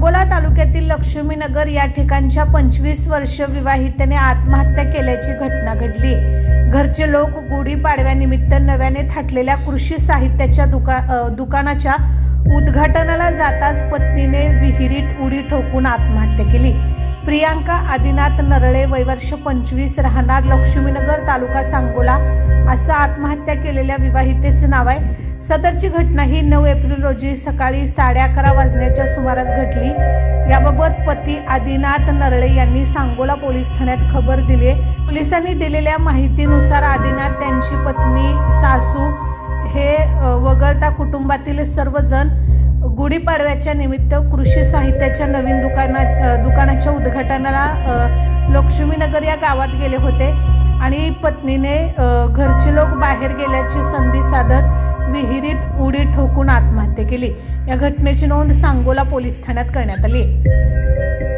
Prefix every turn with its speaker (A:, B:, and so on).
A: सांगोला तालुक्यातील लक्ष्मीनगर या ठिकाणच्या 25 वर्ष विवाहितेने आत्महत्या केल्याची घटना घडली। घरचे लोक गुढीपाडव्यानिमित्त नव्याने थाटलेल्या कृषी साहित्याच्या दुकानाच्या उद्घाटनाला जाताच पत्नीने विहिरीत उडी ठोकून आत्महत्या केली। प्रियांका आदिनाथ नरळे, वय वर्ष 25, राहणार लक्ष्मीनगर, तालुका सांगोला असं आत्महत्या केलेल्या विवाहितेचे नाव आहे। सदरची घटना ही 9 एप्रिल रोजी सकाळी 11:30 वाजण्याच्या सुमारास घडली। याबाबत पती आदिनाथ नरळे यांनी सांगोला पोलीस ठाण्यात खबर दिली। पोलिसांनी दिलेल्या माहितीनुसार आदिनाथ, त्यांची पत्नी, सासू हे वगळता कुटुंबातील सर्वजण गुढीपाडव्याच्या निमित्त कृषी साहित्याच्या नवीन दुकानाच्या उद्घाटनाला लक्ष्मीनगर या गावात गेले होते आणि पत्नीने घरचे लोक बाहेर गेल्याची संधी साधत विहिरीत उडी ठोकून आत्महत्या केली। या घटनेची नोंद सांगोला पोलीस ठाण्यात करण्यात आली आहे।